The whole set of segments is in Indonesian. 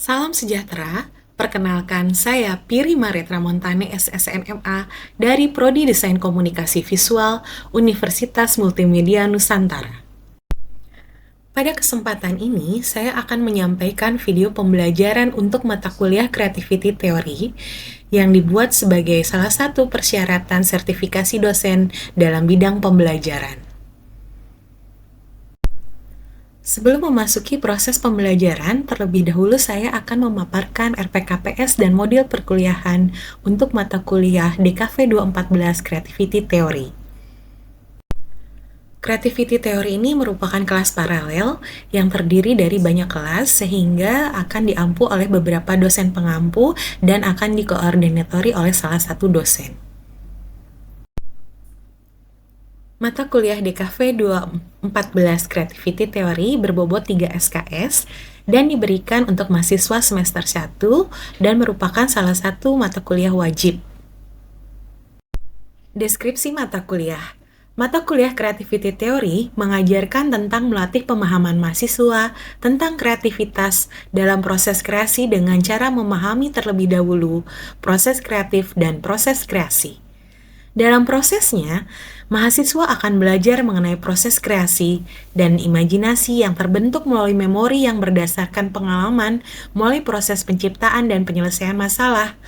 Salam sejahtera, perkenalkan saya Piri Maretra Montane SSNMA dari Prodi Desain Komunikasi Visual Universitas Multimedia Nusantara. Pada kesempatan ini, saya akan menyampaikan video pembelajaran untuk mata kuliah Creativity Theory yang dibuat sebagai salah satu persyaratan sertifikasi dosen dalam bidang pembelajaran. Sebelum memasuki proses pembelajaran, terlebih dahulu saya akan memaparkan RPKPS dan modul perkuliahan untuk mata kuliah DKV 214 Creativity Theory. Creativity Theory ini merupakan kelas paralel yang terdiri dari banyak kelas sehingga akan diampu oleh beberapa dosen pengampu dan akan dikoordinatori oleh salah satu dosen. Mata kuliah DKV 214 Creativity Theory berbobot 3 SKS dan diberikan untuk mahasiswa semester 1 dan merupakan salah satu mata kuliah wajib. Deskripsi mata kuliah. Mata kuliah Creativity Theory mengajarkan tentang melatih pemahaman mahasiswa tentang kreativitas dalam proses kreasi dengan cara memahami terlebih dahulu proses kreatif dan proses kreasi. Dalam prosesnya, mahasiswa akan belajar mengenai proses kreasi dan imajinasi yang terbentuk melalui memori yang berdasarkan pengalaman melalui proses penciptaan dan penyelesaian masalah.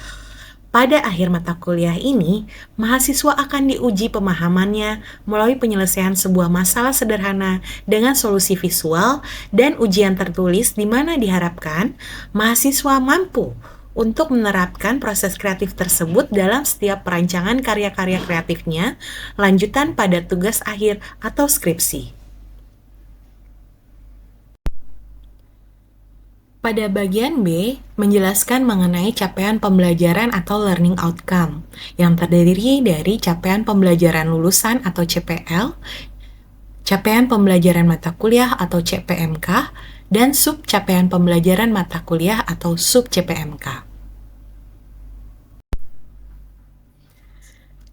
Pada akhir mata kuliah ini, mahasiswa akan diuji pemahamannya melalui penyelesaian sebuah masalah sederhana dengan solusi visual dan ujian tertulis di mana diharapkan mahasiswa mampu untuk menerapkan proses kreatif tersebut dalam setiap perancangan karya-karya kreatifnya, lanjutan pada tugas akhir atau skripsi. Pada bagian B, menjelaskan mengenai capaian pembelajaran atau learning outcome, yang terdiri dari capaian pembelajaran lulusan atau CPL, capaian pembelajaran mata kuliah atau CPMK, dan sub capaian pembelajaran mata kuliah atau sub CPMK.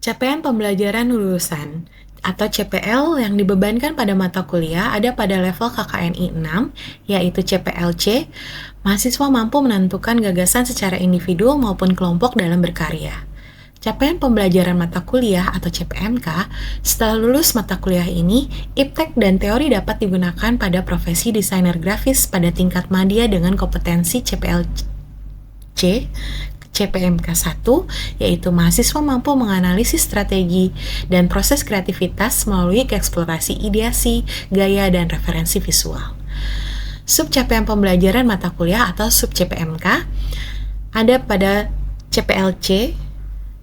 Capaian pembelajaran lulusan atau CPL yang dibebankan pada mata kuliah ada pada level KKNI 6, yaitu CPLC. Mahasiswa mampu menentukan gagasan secara individu maupun kelompok dalam berkarya. Capaian pembelajaran mata kuliah atau CPMK, setelah lulus mata kuliah ini, iptek dan teori dapat digunakan pada profesi desainer grafis pada tingkat madya dengan kompetensi CPLC, CPMK 1, yaitu mahasiswa mampu menganalisis strategi dan proses kreativitas melalui eksplorasi ideasi, gaya, dan referensi visual. Sub capaian pembelajaran mata kuliah atau sub CPMK ada pada CPLC,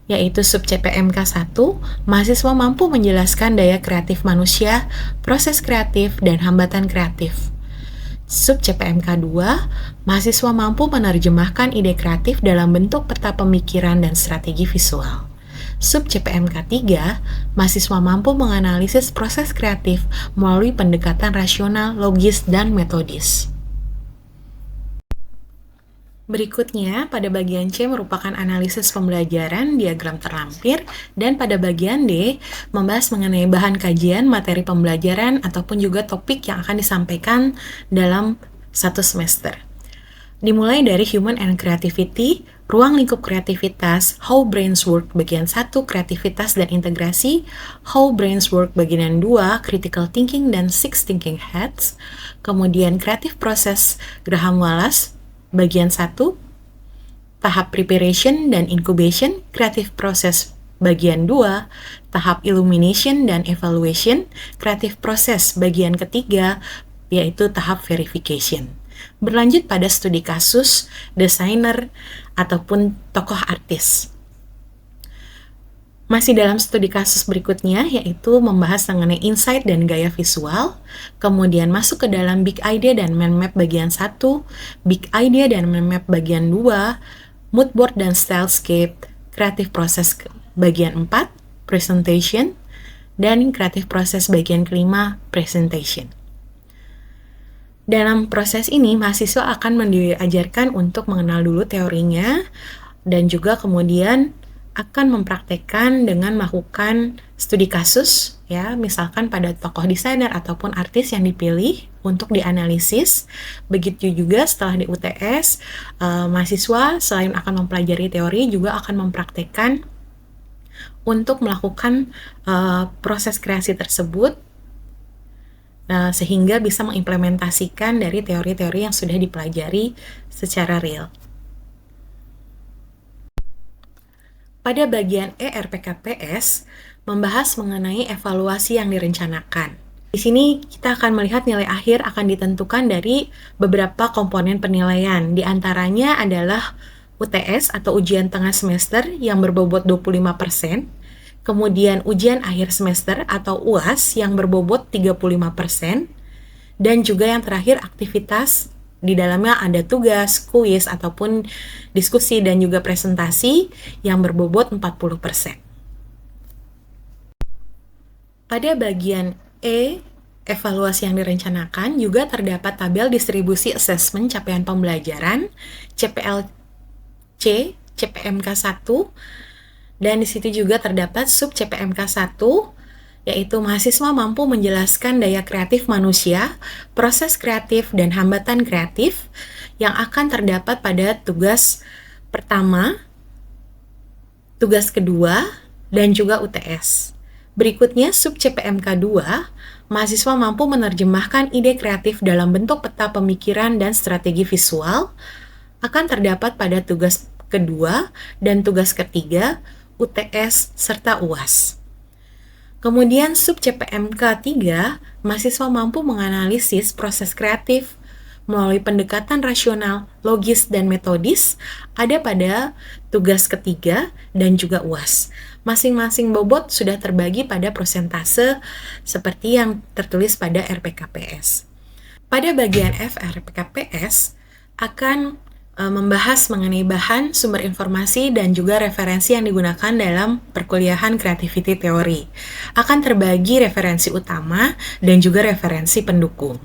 yaitu sub CPMK 1, mahasiswa mampu menjelaskan daya kreatif manusia, proses kreatif, dan hambatan kreatif. Sub CPMK 2, mahasiswa mampu menerjemahkan ide kreatif dalam bentuk peta pemikiran dan strategi visual. Sub CPMK 3, mahasiswa mampu menganalisis proses kreatif melalui pendekatan rasional, logis, dan metodis. Berikutnya, pada bagian C merupakan analisis pembelajaran, diagram terlampir, dan pada bagian D membahas mengenai bahan kajian, materi pembelajaran, ataupun juga topik yang akan disampaikan dalam satu semester. Dimulai dari Human and Creativity, Ruang Lingkup Kreativitas, How Brains Work bagian 1, Kreativitas dan Integrasi, How Brains Work bagian 2, Critical Thinking dan Six Thinking Hats, kemudian Creative Process Graham Wallace, bagian 1, tahap preparation dan incubation, creative process bagian 2, tahap illumination dan evaluation, creative process bagian ketiga, yaitu tahap verification. Berlanjut pada studi kasus, desainer, ataupun tokoh artis. Masih dalam studi kasus berikutnya, yaitu membahas mengenai insight dan gaya visual, kemudian masuk ke dalam big idea dan mind map bagian 1, big idea dan mind map bagian 2, mood board dan stylescape, creative process bagian 4, presentation, dan creative process bagian kelima, presentation. Dalam proses ini, mahasiswa akan diajarkan untuk mengenal dulu teorinya, dan juga kemudian akan mempraktekkan dengan melakukan studi kasus, ya, misalkan pada tokoh desainer ataupun artis yang dipilih untuk dianalisis. Begitu juga setelah di UTS, mahasiswa selain akan mempelajari teori juga akan mempraktekkan untuk melakukan proses kreasi tersebut, sehingga bisa mengimplementasikan dari teori-teori yang sudah dipelajari secara real. Pada bagian E RPKPS, membahas mengenai evaluasi yang direncanakan. Di sini kita akan melihat nilai akhir akan ditentukan dari beberapa komponen penilaian. Di antaranya adalah UTS atau ujian tengah semester yang berbobot 25%, kemudian ujian akhir semester atau UAS yang berbobot 35%, dan juga yang terakhir aktivitas. Di dalamnya ada tugas, kuis, ataupun diskusi dan juga presentasi yang berbobot 40%. Pada bagian E, evaluasi yang direncanakan, juga terdapat tabel distribusi asesmen capaian pembelajaran, CPLC, CPMK1, dan di situ juga terdapat sub CPMK1, yaitu mahasiswa mampu menjelaskan daya kreatif manusia, proses kreatif, dan hambatan kreatif yang akan terdapat pada tugas pertama, tugas kedua, dan juga UTS. Berikutnya, sub CPMK2, mahasiswa mampu menerjemahkan ide kreatif dalam bentuk peta pemikiran dan strategi visual, akan terdapat pada tugas kedua dan tugas ketiga, UTS, serta UAS. Kemudian sub CPMK 3, mahasiswa mampu menganalisis proses kreatif melalui pendekatan rasional, logis, dan metodis ada pada tugas ketiga dan juga UAS. Masing-masing bobot sudah terbagi pada persentase seperti yang tertulis pada RPKPS. Pada bagian F RPKPS akan membahas mengenai bahan, sumber informasi, dan juga referensi yang digunakan dalam perkuliahan Creativity Theory. Akan terbagi referensi utama dan juga referensi pendukung.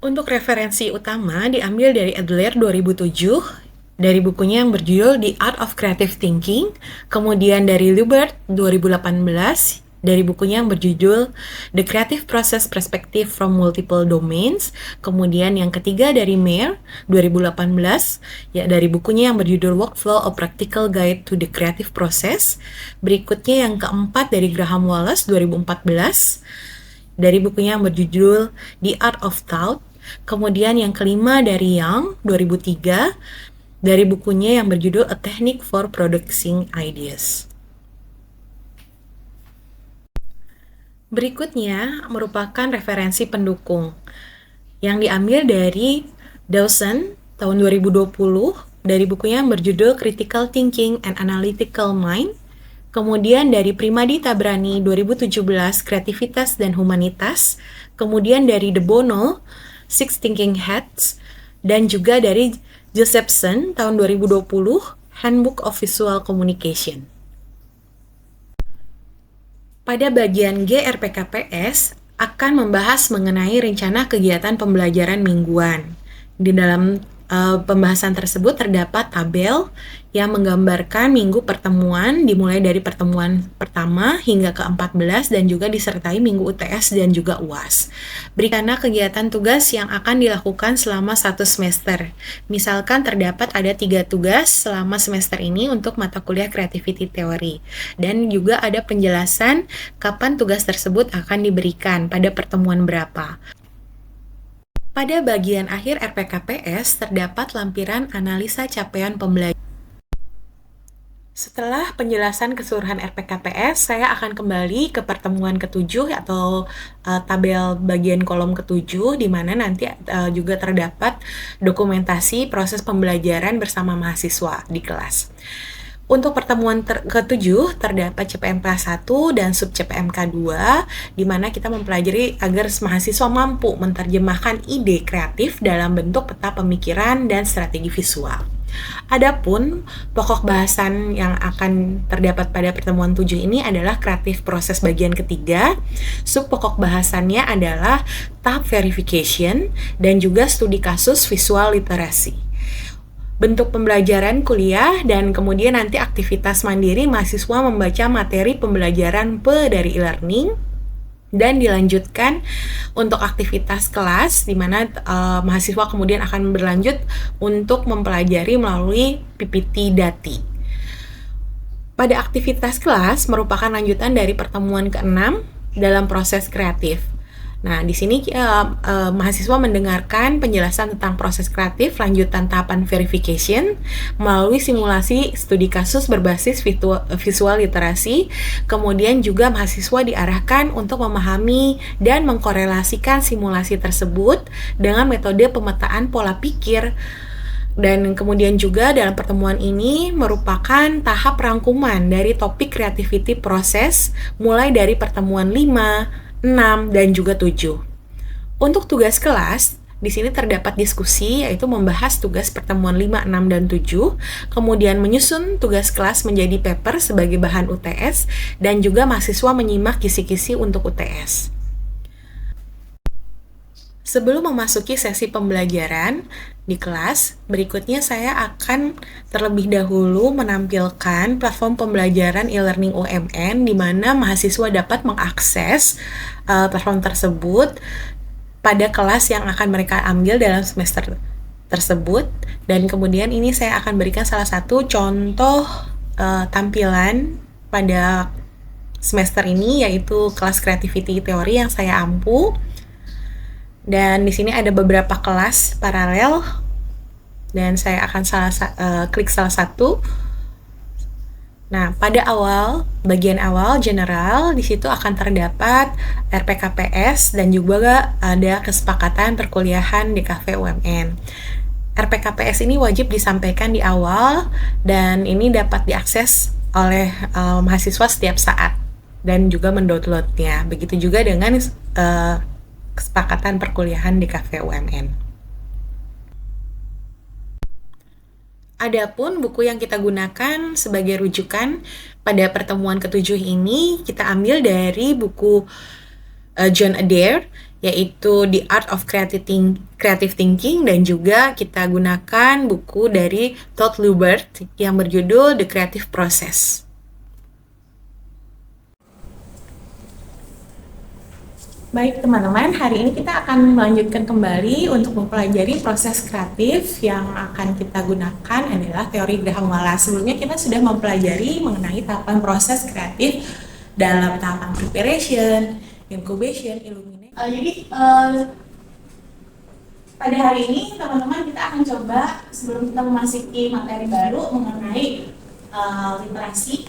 Untuk referensi utama diambil dari Adler 2007, dari bukunya yang berjudul The Art of Creative Thinking, kemudian dari Lubert 2018, dari bukunya yang berjudul The Creative Process Perspective from Multiple Domains, kemudian yang ketiga dari Mayer 2018, ya dari bukunya yang berjudul Workflow: A Practical Guide to the Creative Process. Berikutnya yang keempat dari Graham Wallace 2014, dari bukunya yang berjudul The Art of Thought. Kemudian yang kelima dari Young 2003, dari bukunya yang berjudul A Technique for Producing Ideas. Berikutnya merupakan referensi pendukung yang diambil dari Dawson tahun 2020 dari bukunya yang berjudul Critical Thinking and Analytical Mind, kemudian dari Primadi Tabrani 2017 Kreativitas dan Humanitas, kemudian dari De Bono Six Thinking Hats, dan juga dari Josephson tahun 2020 Handbook of Visual Communication. Pada bagian G RPKPS akan membahas mengenai rencana kegiatan pembelajaran mingguan. Di dalam pembahasan tersebut terdapat tabel yang menggambarkan minggu pertemuan dimulai dari pertemuan pertama hingga ke-14 dan juga disertai minggu UTS dan juga UAS. Berikanlah kegiatan tugas yang akan dilakukan selama 1 semester. Misalkan terdapat ada 3 tugas selama semester ini untuk mata kuliah Creativity Theory. Dan juga ada penjelasan kapan tugas tersebut akan diberikan, pada pertemuan berapa. Pada bagian akhir RPKPS terdapat lampiran analisa capaian pembelajaran. Setelah penjelasan keseluruhan RPKPS, saya akan kembali ke pertemuan ke-7 atau tabel bagian kolom ke-7, di mana nanti juga terdapat dokumentasi proses pembelajaran bersama mahasiswa di kelas. Untuk pertemuan ke-7 terdapat CPMK 1 dan sub CPMK 2, di mana kita mempelajari agar mahasiswa mampu menerjemahkan ide kreatif dalam bentuk peta pemikiran dan strategi visual. Adapun pokok bahasan yang akan terdapat pada pertemuan 7 ini adalah kreatif proses bagian ketiga. Sub pokok bahasannya adalah tahap verification dan juga studi kasus visual literasi. bentuk pembelajaran kuliah, dan kemudian nanti aktivitas mandiri mahasiswa membaca materi pembelajaran dari e-learning, dan dilanjutkan untuk aktivitas kelas di mana mahasiswa kemudian akan berlanjut untuk mempelajari melalui PPT Dati. Pada aktivitas kelas merupakan lanjutan dari pertemuan ke-6 dalam proses kreatif. Nah, di sini mahasiswa mendengarkan penjelasan tentang proses kreatif lanjutan tahapan verification melalui simulasi studi kasus berbasis visual literasi. Kemudian juga mahasiswa diarahkan untuk memahami dan mengkorelasikan simulasi tersebut dengan metode pemetaan pola pikir. Dan kemudian juga dalam pertemuan ini merupakan tahap rangkuman dari topik creativity proses mulai dari pertemuan 5, 6, dan juga 7. Untuk tugas kelas, di sini terdapat diskusi yaitu membahas tugas pertemuan 5, 6, dan 7, kemudian menyusun tugas kelas menjadi paper sebagai bahan UTS, dan juga mahasiswa menyimak kisi-kisi untuk UTS. Sebelum memasuki sesi pembelajaran di kelas, berikutnya saya akan terlebih dahulu menampilkan platform pembelajaran e-learning UMN di mana mahasiswa dapat mengakses platform tersebut pada kelas yang akan mereka ambil dalam semester tersebut. Dan kemudian ini saya akan berikan salah satu contoh tampilan pada semester ini, yaitu kelas Creativity Theory yang saya ampu. Dan di sini ada beberapa kelas paralel, dan saya akan klik salah satu. Nah, pada bagian awal general, di situ akan terdapat RPKPS dan juga ada kesepakatan perkuliahan di Cafe UMN. RPKPS ini wajib disampaikan di awal, dan ini dapat diakses oleh mahasiswa setiap saat dan juga mendownloadnya. Begitu juga dengan kesepakatan perkuliahan di Cafe UMN. Adapun buku yang kita gunakan sebagai rujukan pada pertemuan ke-7 ini, kita ambil dari buku John Adair, yaitu The Art of Creative Thinking, dan juga kita gunakan buku dari Todd Lubert yang berjudul The Creative Process. Baik teman-teman, hari ini kita akan melanjutkan kembali untuk mempelajari proses kreatif. Yang akan kita gunakan adalah teori Graham Wallace. Sebelumnya kita sudah mempelajari mengenai tahapan proses kreatif dalam tahapan preparation, incubation, illumination. Pada hari ini teman-teman kita akan coba, sebelum kita memasuki materi baru mengenai literasi,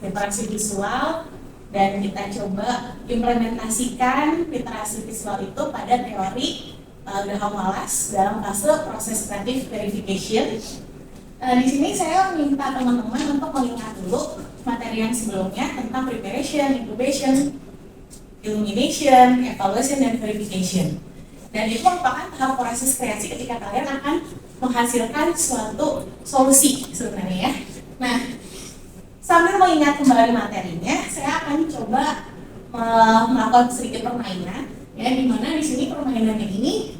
literasi visual, dan kita coba implementasikan literasi visual itu pada teori Graham Wallace dalam fase proses kreatif verification. Di sini saya minta teman-teman untuk mengingat dulu materi yang sebelumnya tentang preparation, incubation, illumination, evaluation, dan verification. Dan itu merupakan tahap proses kreasi ketika kalian akan menghasilkan suatu solusi sebenarnya ya. Nah, sambil mengingat kembali materinya, saya akan coba melakukan sedikit permainan, di mana di sini permainannya ini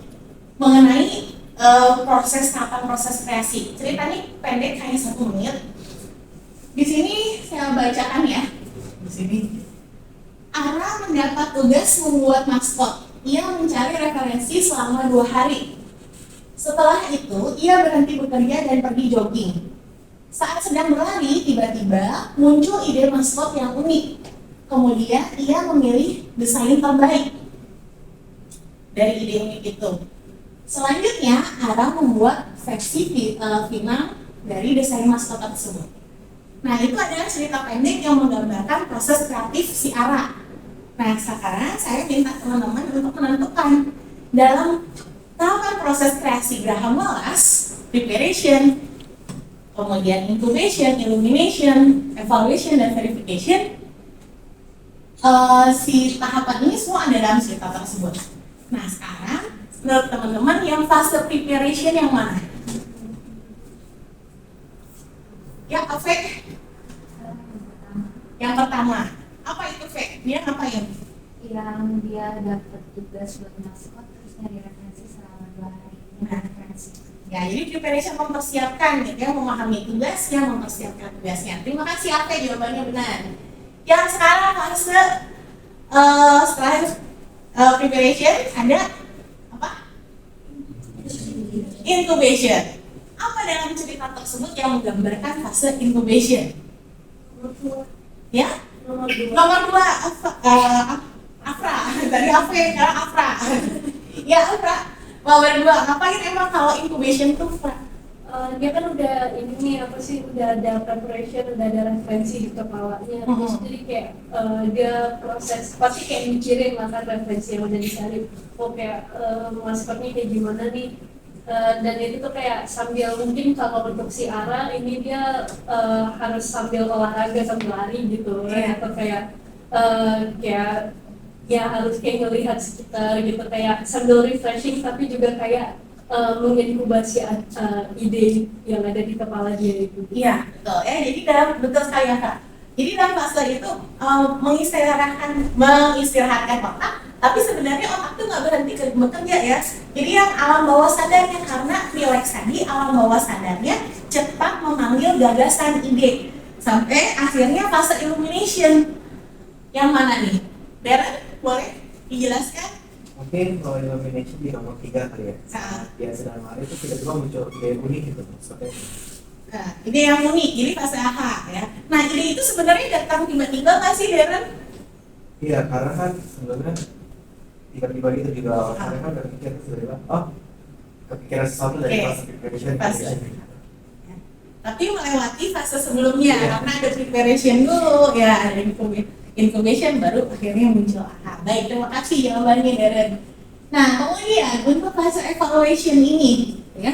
mengenai tahapan proses kreasi. Ceritanya pendek, hanya 1 menit. Di sini saya bacakan ya. Di sini, Ara mendapat tugas membuat maskot. Ia mencari referensi selama 2 hari. Setelah itu, ia berhenti bekerja dan pergi jogging. Saat sedang berlari, tiba-tiba muncul ide maskot yang unik. Kemudian ia memilih desain terbaik dari ide unik itu. Selanjutnya, Ara membuat versi final dari desain maskot tersebut. Nah, itu adalah cerita pendek yang menggambarkan proses kreatif si Ara. Nah, sekarang saya minta teman-teman untuk menentukan dalam tahapan proses kreasi Graham Wallace, preparation, kemudian incubation, illumination, evaluation, dan verification, si tahapan ini semua ada dalam cerita tersebut. Nah, sekarang menurut teman-teman yang fase preparation yang mana? Ya, fake. Yang pertama, apa itu fake? Dia ngapain? Yang dia dapat tugas buat maskot terus nyari referensi selama 2 hari. Referensi. Ya, jadi preparation mempersiapkan gitu ya, memahami tugasnya, mempersiapkan tugasnya. Terima kasih, Ate, jawabannya benar. Yang sekarang fase setelah preparation ada apa? Incubation. Apa dalam cerita tersebut yang menggambarkan fase incubation? Ya? Nomor dua, Afra. Dari Afra, sekarang Afra. Ya, Afra. Nomor dua, ngapain emang kalau incubation tuh, Afra? Dia kan udah ini nih apa sih, udah ada preparation, udah ada referensi di kepalanya, terus jadi kayak dia proses pasti kayak mikirin lah kan referensi yang udah dicari, kayak maskernya kayak gimana nih. Dan itu tuh kayak sambil mungkin kalau untuk si Ara ini dia harus sambil olahraga sambil lari gitu, atau kayak kayak ya harus kayak ngelihat sekitar gitu, kayak sambil refreshing tapi juga kayak menginkubasi ide yang ada di kepala dia itu. Iya, betul ya. Jadi betul sekali ya, Kak. Jadi dalam fase itu mengistirahatkan otak, tapi sebenarnya otak tuh nggak berhenti bekerja ya. Jadi yang alam bawah sadarnya, karena relax tadi, alam bawah sadarnya cepat memanggil gagasan ide sampai akhirnya fase illumination. Yang mana nih? Darren, boleh dijelaskan? Mungkin kalau illumination di nomor 3 kali ya. Dia sedang lari itu tiba-tiba muncul ide unik gitu. Seperti Nah, ide yang unik, jadi fase aha ya. Nah, ide itu sebenarnya datang tiba-tiba nggak sih, Darren? iya, karena kan sebenarnya tiba-tiba itu juga orang kan berpikir tiba-tiba, kepikiran sesuatu dari fase preparation. Tapi melewati fase sebelumnya, karena ada preparation dulu, ya ada incubation, baru akhirnya muncul aha. Baik, terima kasih jawabannya, Darren. Nah, kemudian untuk fase evaluation ini, ya,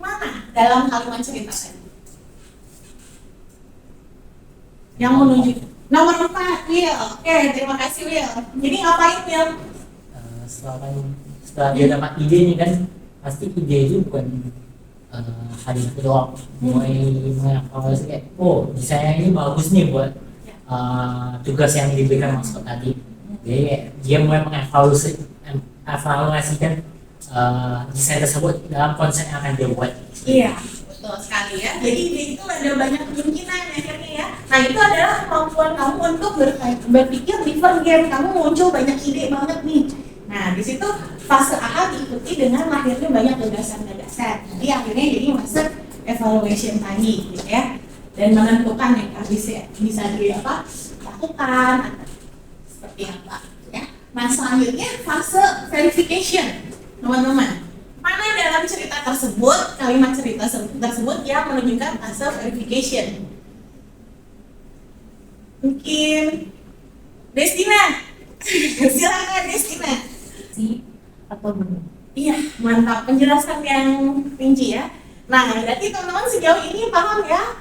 mana dalam kalimat cerita tadi? Yang menunjuk nomor 4, Will. Oke, terima kasih, Will. Jadi ngapain, Will? Setelah dia dapat ide nih kan, pasti ide itu bukan hari itu doang, mulai mengevaluasi kayak, desainnya ini bagus nih buat tugas yang diberikan maksud tadi. Jadi dia mulai mengevaluasikan desain tersebut dalam konsep yang akan dia buat. Iya, betul sekali ya. Jadi ide itu ada banyak kemungkinan akhirnya ya. Nah, itu adalah kemampuan kamu untuk berpikir different game. Kamu muncul banyak ide banget nih. Nah, di situ fase aha diikuti dengan lahirnya banyak gagasan-gagasan. Jadi akhirnya jadi fase evaluation tadi, gitu ya. Dan menentukan yang bisa dilakukan seperti apa, ya. Nah, selanjutnya fase verification, teman-teman. Mana dalam cerita tersebut, kalimat cerita tersebut yang menunjukkan fase verification? Mungkin Destina. Silakan, Destina. Atau belum? Iya, mantap, penjelasan yang rinci ya. Nah, berarti teman-teman sejauh ini paham ya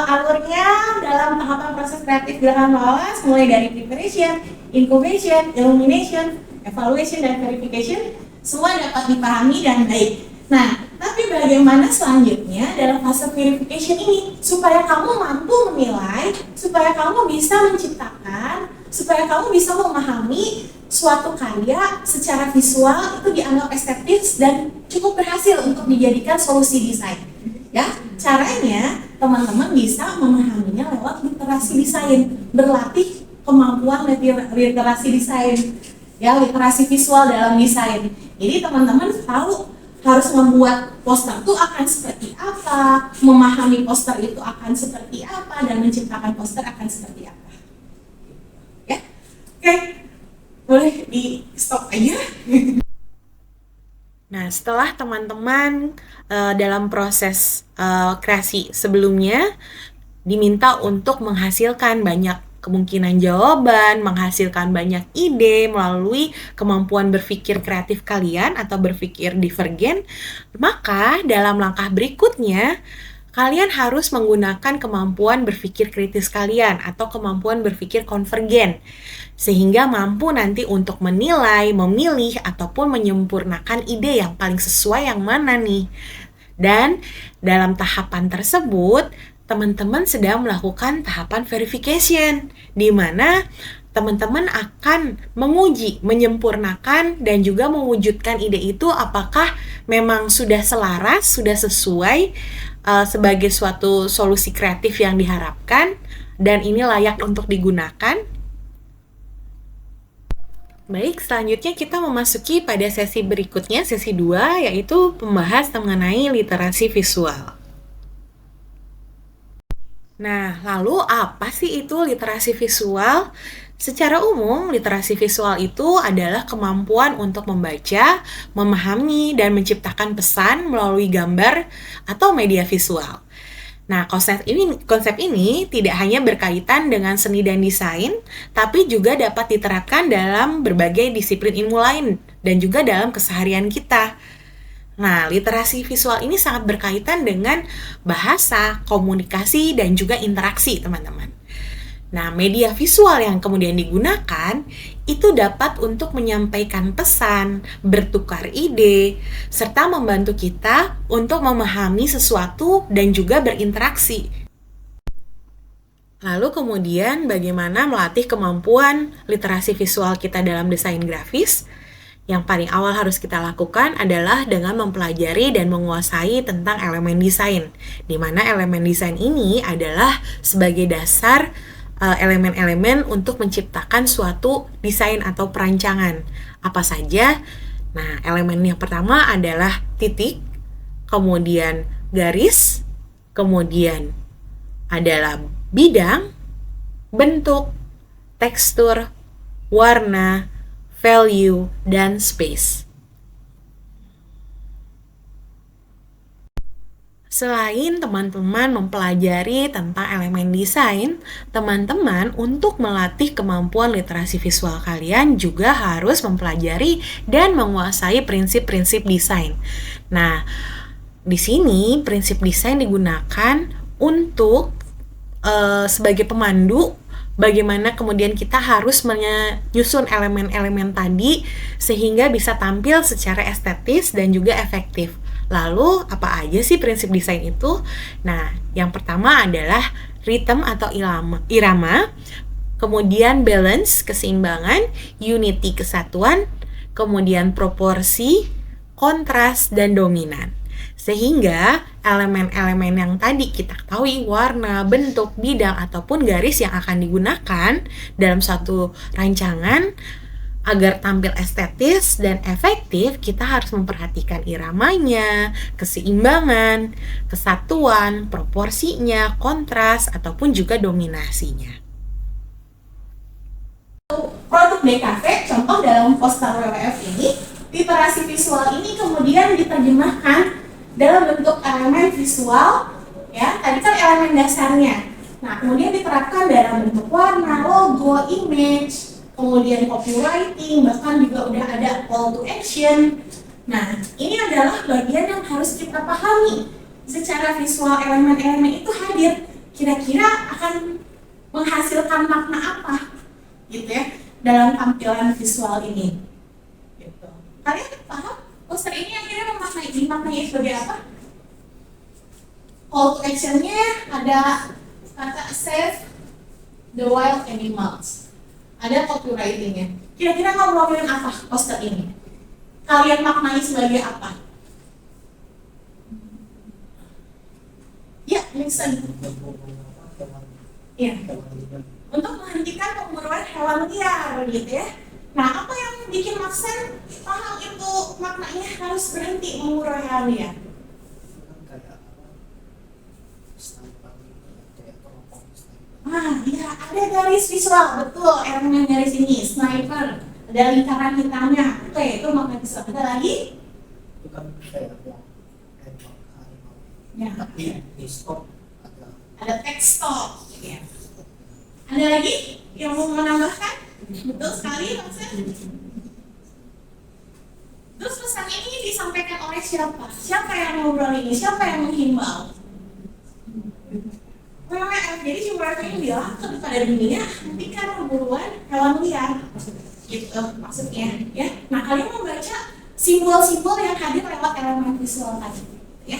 alurnya dalam tahapan proses kreatif gerakan malas, mulai dari preparation, incubation, illumination, evaluation, dan verification, semua dapat dipahami dan baik. Nah, tapi bagaimana selanjutnya dalam fase verification ini supaya kamu mampu menilai, supaya kamu bisa menciptakan, supaya kamu bisa memahami suatu karya secara visual itu dianggap estetis dan cukup berhasil untuk dijadikan solusi desain. Ya, caranya teman-teman bisa memahaminya lewat literasi desain, berlatih kemampuan literasi desain, ya, literasi visual dalam desain. Jadi teman-teman tahu harus membuat poster itu akan seperti apa, memahami poster itu akan seperti apa, dan menciptakan poster akan seperti apa. Ya, oke, boleh di stop aja. Nah, setelah teman-teman dalam proses kreasi sebelumnya diminta untuk menghasilkan banyak kemungkinan jawaban, menghasilkan banyak ide melalui kemampuan berpikir kreatif kalian atau berpikir divergen, maka dalam langkah berikutnya kalian harus menggunakan kemampuan berpikir kritis kalian atau kemampuan berpikir konvergen, sehingga mampu nanti untuk menilai, memilih, ataupun menyempurnakan ide yang paling sesuai yang mana nih. Dan dalam tahapan tersebut, teman-teman sedang melakukan tahapan verification, di mana teman-teman akan menguji, menyempurnakan, dan juga mewujudkan ide itu apakah memang sudah selaras, sudah sesuai sebagai suatu solusi kreatif yang diharapkan, dan ini layak untuk digunakan. Baik, selanjutnya kita memasuki pada sesi berikutnya, sesi 2, yaitu membahas mengenai literasi visual. Nah, lalu apa sih itu literasi visual? Secara umum, literasi visual itu adalah kemampuan untuk membaca, memahami, dan menciptakan pesan melalui gambar atau media visual. Nah, konsep ini tidak hanya berkaitan dengan seni dan desain, tapi juga dapat diterapkan dalam berbagai disiplin ilmu lain dan juga dalam keseharian kita. Nah, literasi visual ini sangat berkaitan dengan bahasa, komunikasi, dan juga interaksi, teman-teman. Nah, media visual yang kemudian digunakan itu dapat untuk menyampaikan pesan, bertukar ide, serta membantu kita untuk memahami sesuatu dan juga berinteraksi. Lalu kemudian bagaimana melatih kemampuan literasi visual kita dalam desain grafis? Yang paling awal harus kita lakukan adalah dengan mempelajari dan menguasai tentang elemen desain, di mana elemen desain ini adalah sebagai dasar elemen-elemen untuk menciptakan suatu desain atau perancangan. Apa saja? Nah, elemen yang pertama adalah titik, kemudian garis, kemudian adalah bidang, bentuk, tekstur, warna, value, dan space. Selain teman-teman mempelajari tentang elemen desain, teman-teman untuk melatih kemampuan literasi visual kalian juga harus mempelajari dan menguasai prinsip-prinsip desain. Nah, di sini prinsip desain digunakan untuk sebagai pemandu bagaimana kemudian kita harus menyusun elemen-elemen tadi sehingga bisa tampil secara estetis dan juga efektif. Lalu, apa aja sih prinsip desain itu? Nah, yang pertama adalah rhythm atau irama, kemudian balance, keseimbangan, unity, kesatuan, kemudian proporsi, kontras, dan dominan. Sehingga elemen-elemen yang tadi kita ketahui, warna, bentuk, bidang, ataupun garis yang akan digunakan dalam suatu rancangan agar tampil estetis dan efektif, kita harus memperhatikan iramanya, keseimbangan, kesatuan, proporsinya, kontras, ataupun juga dominasinya. Produk DKV, contoh dalam poster WWF ini, literasi visual ini kemudian diterjemahkan dalam bentuk elemen visual, ya, tadi kan elemen dasarnya. Nah, kemudian diterapkan dalam bentuk warna, logo, image, kemudian copywriting, bahkan juga udah ada call to action. Nah, ini adalah bagian yang harus kita pahami. Secara visual elemen-elemen itu hadir, kira-kira akan menghasilkan makna apa, gitu ya, dalam tampilan visual ini. Gitu. Kalian paham? Poster ini akhirnya dimaknai sebagai apa? Call to action-nya ada kata save the wild animals. Ada copywriting-nya. Kira-kira ngomongin apa poster ini? Kalian maknai sebagai apa? Ya, listen. Ya. Untuk menghentikan pemburuan hewan liar, gitu ya. Nah, apa yang bikin Maksen paham itu maknanya harus berhenti memburu hewan liar? Ya, ada garis visual, betul, elemen garis ini, sniper, ada lingkaran hitamnya, oke, itu makna visual. Ada lagi? Itu kan kayak Ya. Ada text stop, ya. Ada lagi yang mau menambahkan? Betul sekali, Maksen. Terus pesan ini disampaikan oleh siapa? Siapa yang ngobrol ini? Siapa yang menghimbau? WWF, jadi si WWF ini bilang kepada dunia hentikan pemburuan hewan liar, gitu maksudnya, ya. Nah, kalian membaca simbol-simbol yang hadir lewat elemen visual tadi, ya.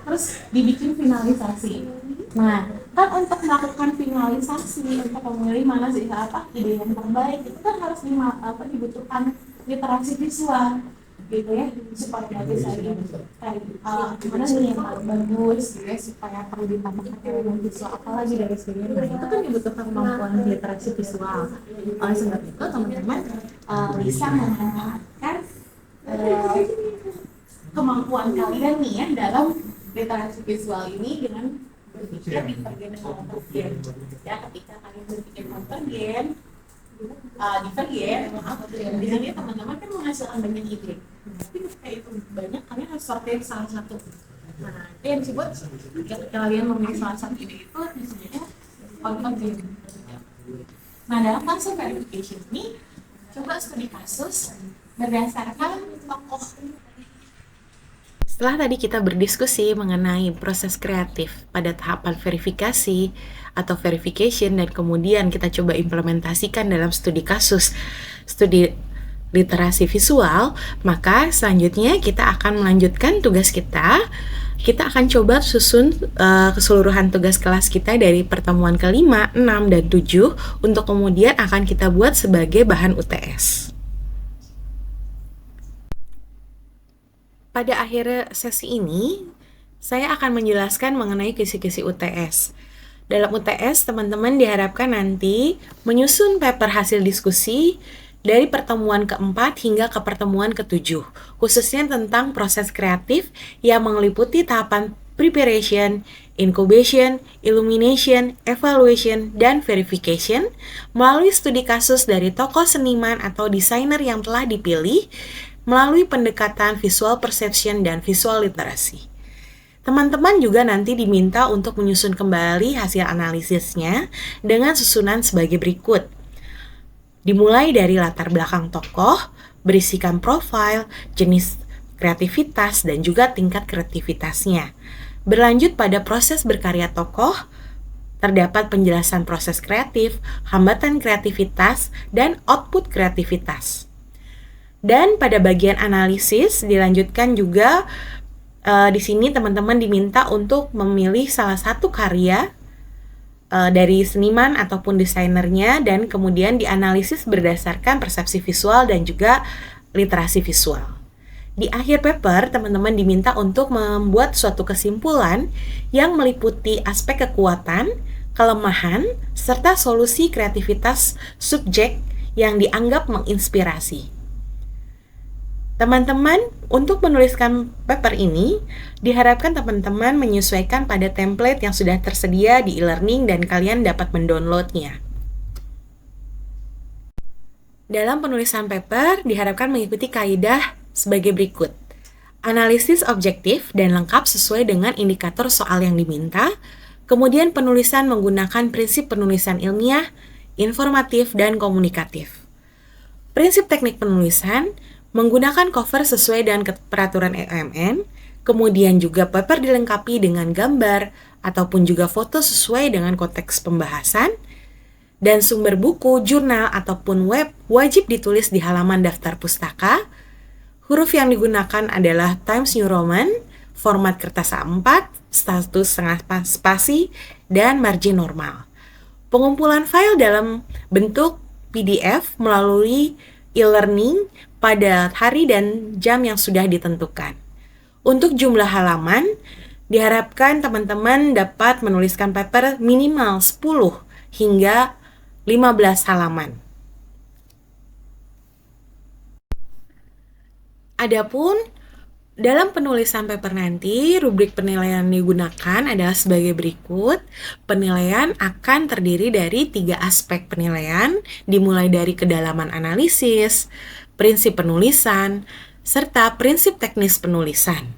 Terus dibikin finalisasi. Nah, kan untuk melakukan finalisasi, untuk memilih mana sih ide yang terbaik, itu kan harus dibutuhkan literasi visual gitu ya, supaya bisa mana sih yang paling bagus gitu ya, supaya perlu ditambahkan elemen visual apalagi dari sini. Nah, itu kan dibutuhkan kemampuan literasi visual. Oleh sebab itu teman-teman bisa memanfaatkan kemampuan kalian nih ya dalam literasi visual ini dengan berpikir divergen dan konvergen. Ya, ketika kalian berpikir konvergen, divergen, di sini teman-teman kan menghasilkan banyak ide. Tapi ketika itu banyak, kalian harus sortir salah satu. Nah, itu yang disebut ketika kalian memilih salah satu ide itu disebutnya konvergen. Nah, dalam fase verification ini, coba studi kasus berdasarkan tokoh. Setelah tadi kita berdiskusi mengenai proses kreatif pada tahapan verifikasi atau verification dan kemudian kita coba implementasikan dalam studi kasus, studi literasi visual, maka selanjutnya kita akan melanjutkan tugas kita. Kita akan coba susun keseluruhan tugas kelas kita dari pertemuan ke-5, 6, dan 7 untuk kemudian akan kita buat sebagai bahan UTS. Pada akhir sesi ini, saya akan menjelaskan mengenai kisi-kisi UTS. Dalam UTS, teman-teman diharapkan nanti menyusun paper hasil diskusi dari pertemuan ke-4 hingga ke pertemuan ke-7, khususnya tentang proses kreatif yang meliputi tahapan preparation, incubation, illumination, evaluation, dan verification melalui studi kasus dari tokoh seniman atau desainer yang telah dipilih melalui pendekatan visual perception dan visual literasi. Teman-teman juga nanti diminta untuk menyusun kembali hasil analisisnya dengan susunan sebagai berikut. Dimulai dari latar belakang tokoh, berisikan profil, jenis kreativitas, dan juga tingkat kreativitasnya. Berlanjut pada proses berkarya tokoh, terdapat penjelasan proses kreatif, hambatan kreativitas, dan output kreativitas. Dan pada bagian analisis dilanjutkan juga di sini teman-teman diminta untuk memilih salah satu karya dari seniman ataupun desainernya dan kemudian dianalisis berdasarkan persepsi visual dan juga literasi visual. Di akhir paper, teman-teman diminta untuk membuat suatu kesimpulan yang meliputi aspek kekuatan, kelemahan, serta solusi kreativitas subjek yang dianggap menginspirasi. Teman-teman, untuk menuliskan paper ini, diharapkan teman-teman menyesuaikan pada template yang sudah tersedia di e-learning dan kalian dapat mendownloadnya. Dalam penulisan paper, diharapkan mengikuti kaidah sebagai berikut. Analisis objektif dan lengkap sesuai dengan indikator soal yang diminta, kemudian penulisan menggunakan prinsip penulisan ilmiah, informatif, dan komunikatif. Prinsip teknik penulisan, menggunakan cover sesuai dengan peraturan EMN, kemudian juga paper dilengkapi dengan gambar ataupun juga foto sesuai dengan konteks pembahasan, dan sumber buku, jurnal, ataupun web wajib ditulis di halaman daftar pustaka. Huruf yang digunakan adalah Times New Roman, format kertas A4, status setengah spasi, dan margin normal. Pengumpulan file dalam bentuk PDF melalui e-learning pada hari dan jam yang sudah ditentukan. Untuk jumlah halaman, diharapkan teman-teman dapat menuliskan paper minimal 10 hingga 15 halaman. Adapun dalam penulisan paper nanti, rubrik penilaian yang digunakan adalah sebagai berikut. Penilaian akan terdiri dari 3 aspek penilaian, dimulai dari kedalaman analisis, prinsip penulisan, serta prinsip teknis penulisan.